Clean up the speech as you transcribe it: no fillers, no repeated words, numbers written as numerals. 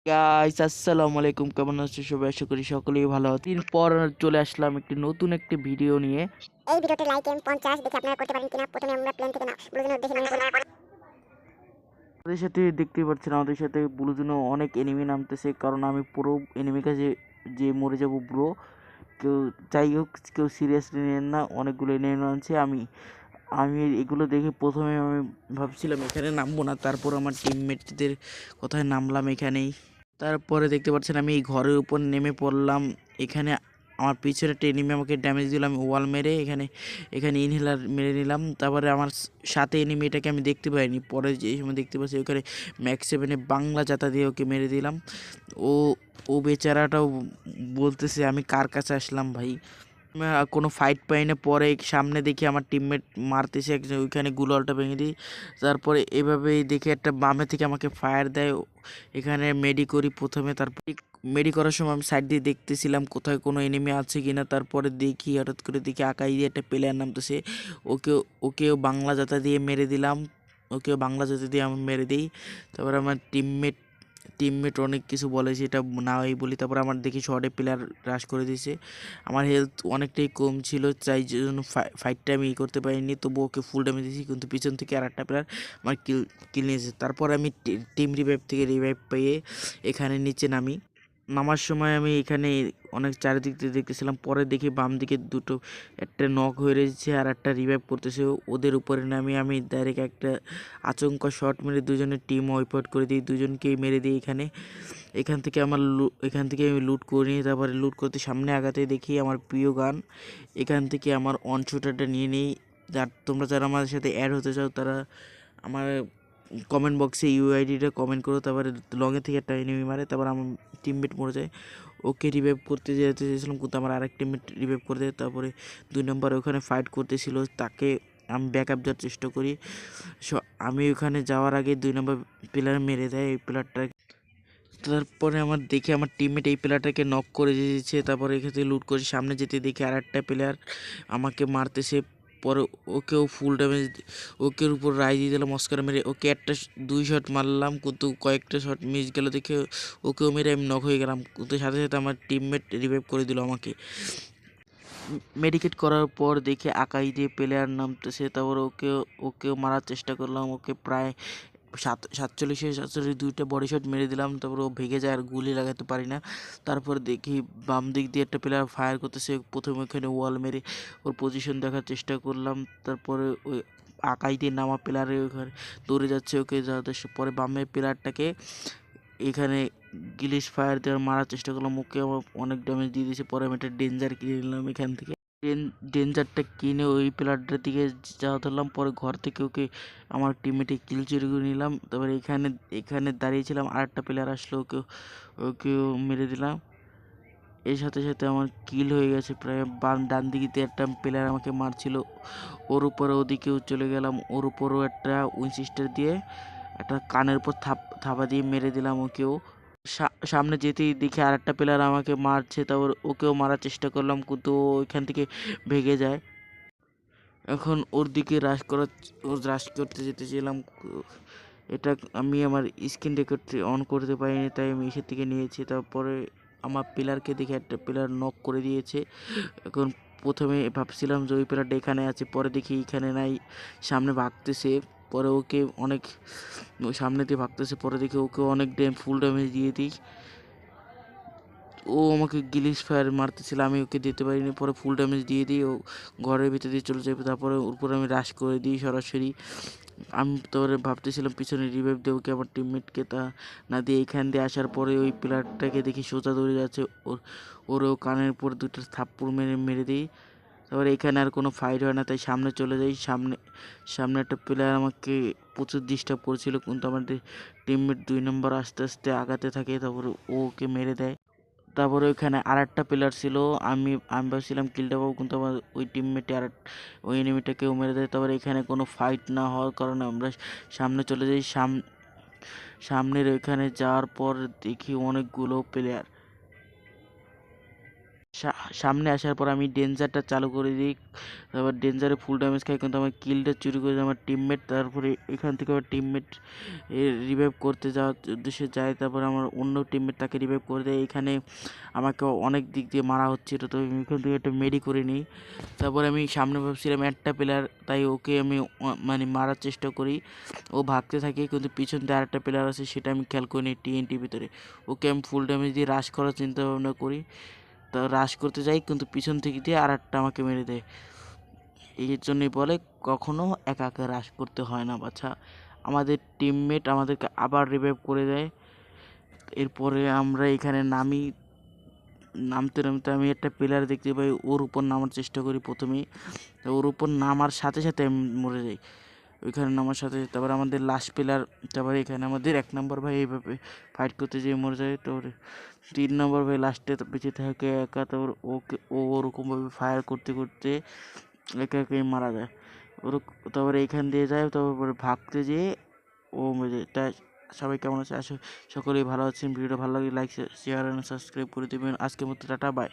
Guys আসসালামু আলাইকুম, কেমন আছো সবাই? আশা করি সকলেই ভালো আছেন। দিন পর চলে আসলাম একটি নতুন একটি ভিডিও নিয়ে। এই ভিডিওতে লাইক এম 50 দেখে আপনারা করতে পারেন কিনা। প্রথমে আমরা প্লেন থেকে না ব্লু জোন দেখে নেব। আমাদের সাথে দেখতেই পাচ্ছেন, আমাদের সাথে ব্লু জোনে অনেক এনিমি নামতেছে, কারণ আমি পুরো এনিমি কাছে যে মরে যাব ব্রো। কেউ যাই হোক, কেউ সিরিয়াসলি নেন না, অনেকগুলো এনিমি নামছে। আমি আমি এগুলো দেখে প্রথমে আমি ভাবছিলাম এখানে নামবো না, তারপর আমার টিমমেটদের কথায় নামলাম এখানেই। তারপরে দেখতে পাচ্ছেন আমি এই ঘরের উপর নেমে পড়লাম। এখানে আমার পিছনে একটা এনিমি আমাকে ড্যামেজ দিল, আমি ওয়াল মেরে এখানে এখানে ইনহেলার মেরে নিলাম। তারপরে আমার সাথে এনিমিটাকে আমি দেখতে পাইনি, পরে যে সময় দেখতে পাচ্ছি ওখানে ম্যাক্স 7-এ বাংলা জাতা দিয়ে ওকে মেরে দিলাম। ও ও বেচারাটাও বলতেছে আমি কার কাছে আসলাম ভাই। কোনো ফাইট পাই না, পরে সামনে দেখি আমার টিমমেট মারতেছে একজন, ওইখানে গুলালটা ভেঙে দিই। তারপরে এভাবেই দেখে একটা বামে থেকে আমাকে ফায়ার দেয়, এখানে মেডি করি প্রথমে। তারপর মেডি করার সময় আমি সাইড দিয়ে দেখতেছিলাম কোথায় কোনো এনিমি আছে কিনা। তারপরে দেখি হঠাৎ করে দেখি আকাই দিয়ে একটা প্লেয়ার নামতেছে, ওকে ওকেও বাংলা জাতা দিয়ে মেরে দিলাম। ওকেও বাংলা জাতা দিয়ে আমি মেরে দিই। তারপর আমার টিমমেট অনেক কিছু বলে, সেটা না হয় বলি। তারপর আমার দেখি শর্টে প্লেয়ার রাশ করে দিয়েছে, আমার হেলথ অনেকটাই কম ছিল, তাই জন্য ফাইটটা আমি করতে পারিনি। তবু ওকে ফুল ড্যামেজ দিয়েছি, কিন্তু পিছন থেকে আর একটা প্লেয়ার আমার কিল নিয়েছে। তারপর আমি টিম রিভাইভ থেকে রিভাইভ পেয়ে এখানে নিচে নামি। নামার সময় আমি এখানে অনেক চারিদিক দিয়ে দেখতেছিলাম, পরে দেখি বাম দিকে দুটো, একটা নক হয়ে রয়েছে আর একটা রিভাইভ করতেছে। ওদের উপরে নামি আমি ডাইরেক্ট একটা আচমকা শট মেরে দুজনের টিম ওয়াইপ আউট করে দিই, দুজনকেই মেরে দিই। এখান থেকে এখান থেকে আমি লুট করে নিই। তারপরে লুট করতে সামনে আগাতে দেখি আমার প্রিয় গান, এখান থেকে আমার অন শুটারটা নিয়ে নিই। তোমরা যারা আমাদের সাথে অ্যাড হতে চাও তারা আমার কমেন্ট বক্সে ইউআইডিটা কমেন্ট করো। তারপরে লংয়ে থেকে একটা এনিমি মারে, তারপর আমার টিমমেট মরে যায়, ওকে রিভাইভ করতে যেতে চেয়েছিলাম, কিন্তু আমার আরেক টিমমেট রিভাইভ করে দেয়। তারপরে 2 নম্বরে ওখানে ফাইট করতেছিল, তাকে আমি ব্যাকআপ দেওয়ার চেষ্টা করি। আমি ওখানে যাওয়ার আগে 2 নম্বর প্লেয়ার মেরে দেয় এই প্লেয়ারটা। তারপরে আমার টিমমেট এই প্লেয়ারটাকে নক করে দিয়েছে। তারপরে এখান থেকে লুট করে সামনে যেতে দেখি আর একটা প্লেয়ার আমাকে মারতেছে। পরে ওকেও ফুল ড্যামেজ, ওকের উপর রাই দিয়ে দিলাম অস্কার মেরে। ওকে একটা 2 শট মারলাম, কিন্তু কয়েকটা শট মিস গেল দেখে ওকেও মেরে আমি নক হয়ে গেলাম। কিন্তু সাথে সাথে আমার টিমমেট রিভাইভ করে দিল আমাকে। মেডিকেট করার পর দেখে আকাই দিয়ে প্লেয়ার নামতেছে, তারপর ওকেও মারার চেষ্টা করলাম। ওকে প্রায় 47 দুইটা বডি শট মেরে দিলাম। তারপর ও ভেঙে যায় আর গুলি লাগাতে পারি না। তারপর দেখি বাম দিক দিয়ে একটা প্লেয়ার ফায়ার করতেছে, প্রথমে ওখানে ওয়াল মেরে ওর পজিশন দেখার চেষ্টা করলাম। তারপরে ওই আকাই দিয়ে নামা প্লেয়ারে ওখানে দৌড়ে যাচ্ছে, ওকে যাতে পরে বামের প্লেয়ারটাকে এখানে গিলিশ ফায়ার দেওয়ার মারার চেষ্টা করলাম, ওকে আমার অনেক ড্যামেজ দিয়ে দিয়েছে। পরে আমি একটা ডেঞ্জার কিনে নিলাম এখান থেকে। ডেঞ্জারটা কিনে ওই প্লেয়ারটার দিকে যাওয়া ধরলাম। পরে ঘর থেকে ওকে আমার টিমমেটে কিল চুরি করে নিলাম। তারপরে এখানে এখানে দাঁড়িয়েছিলাম, আর একটা প্লেয়ার আসলো, ওকেও মেরে দিলাম। এর সাথে সাথে আমার কিল হয়ে গেছে প্রায়। ডান দিকে একটা প্লেয়ার আমাকে মারছিল, ওর উপরে ওদিকেও চলে গেলাম, ওর উপরও একটা উইনচেস্টার দিয়ে একটা কানের উপর থাবা দিয়ে মেরে দিলাম ওকেও। সামনে যেতেই দেখি আর একটা প্লেয়ার আমাকে মারছে, তারপর ওকেও মারার চেষ্টা করলাম, কিন্তু ও ওইখান থেকে ভেগে যায়। এখন ওর রাশ করতে যেতেছিলাম, এটা আমি আমার স্ক্রিন রেকর্ড অন করতে পারিনি, তাই আমি এসে থেকে নিয়েছি। তারপরে আমার প্লেয়ারকে দেখে একটা প্লেয়ার নক করে দিয়েছে। এখন প্রথমে ভাবছিলাম যে ওই প্লেয়ারটা এখানে আছে, পরে দেখি এখানে নাই, সামনে ভাগতেছে। পরে ওকে অনেক সামনে দিয়ে ভাগতেছে, পরে দেখি ওকে অনেক ফুল ড্যামেজ দিয়ে দিই। ও আমাকে গিলিস ফায়ার মারতেছিল, আমি ওকে দিতে পারিনি, পরে ফুল ড্যামেজ দিয়ে দিই, ও ঘরের ভিতর দিয়ে চলে যাবে। তারপরে উপরে আমি রাশ করে দিই সরাসরি। আমি তারপরে ভাবতেছিলাম পিছনে রিভাইভ দেবো কি আমার টিমমেটকে, তা না দিয়ে এখান দিয়ে আসার পরে ওই প্লেয়ারটাকে দেখি সোজা দৌড়ে যাচ্ছে, ওরও কানের উপর দুটো থাপ্পড় মেরে মেরে দিই। তারপরে এখানে আর কোনো ফাইট হয় না, তাই সামনে চলে যাই। সামনে একটা প্লেয়ার আমাকে প্রচুর ডিস্টার্ব করছিল, কিন্তু আমাদের টিমমেট 2 নম্বর আস্তে আস্তে আগাতে থাকে, তারপরে ওকে মেরে দেয়। তারপরে ওইখানে আর একটা প্লেয়ার ছিল, আমি আমি ভাবছিলাম কিলটা পাবো, কিন্তু আমার ওই টিমমেটে ওই এনিমিটাকেও মেরে দেয়। তারপরে এখানে কোনো ফাইট না হওয়ার কারণে আমরা সামনে চলে যাই। সামনের ওইখানে যাওয়ার পর দেখি অনেকগুলো প্লেয়ার, সামনে আসার পর আমি ডেঞ্জারটা চালু করে দিই, তারপর ডেঞ্জারে ফুল ড্যামেজ খাই কিন্তু আমার কিলটা চুরি করে দেয় আমার টিমমেট। তারপরে এখান থেকে আমার টিমমেট রিভাইভ করতে যাওয়ার উদ্দেশ্যে যায়, তারপর আমার অন্য টিমমেট তাকে রিভাইভ করে দেয়। এখানে আমাকে অনেক দিক দিয়ে মারা হচ্ছিল, তো আমি এখান থেকে একটা মেডি করে নিই। তারপরে আমি সামনে ভাবছিলাম একটা প্লেয়ার, তাই ওকে আমি মানে মারার চেষ্টা করি, ও ভাগতে থাকে কিন্তু পিছন দিয়ে আরেকটা প্লেয়ার আছে সেটা আমি খেয়াল করি নিই টিএনটির ভিতরে। ওকে আমি ফুল ড্যামেজ দিয়ে রাশ করার চিন্তা ভাবনা করি, তা রাশ করতে যাই কিন্তু পিছন থেকে দিয়ে আর একটা আমাকে মেরে দেয়। এই জন্যই বলে কখনো একা একা রাশ করতে হয় না বাছা। আমাদের টিমমেট আমাদেরকে আবার রিভাইভ করে দেয়। এরপরে আমরা এখানে নামি, নামতে নামতে আমি একটা পিলার দেখতে পাই, ওর উপর নামার চেষ্টা করি প্রথমেই, তো ওর উপর নামার সাথে সাথে আমি মরে যাই ওইখানে নামার সাথে। তারপর আমাদের লাস্ট পিলার, তারপরে এখানে আমাদের 1 নম্বর ভাই এইভাবে ফাইট করতে যেয়ে মরে যায়। তো 3 নম্বর ভাই লাস্টে বেঁচে থাকে একা, তারপর ওকে ও ওরকমভাবে ফায়ার করতে করতে একা একাই মারা যায়। ওর তারপরে এইখান দিয়ে যায়, তারপরে ভাগতে যেয়ে ও মরে যায়। তাই সবাই কেমন আছে, সকলেই ভালো আছেন। ভিডিওটা ভালো লাগলে লাইক শেয়ার অ্যান্ড সাবস্ক্রাইব করে দেবেন। আজকের মতো টাটা, বাই।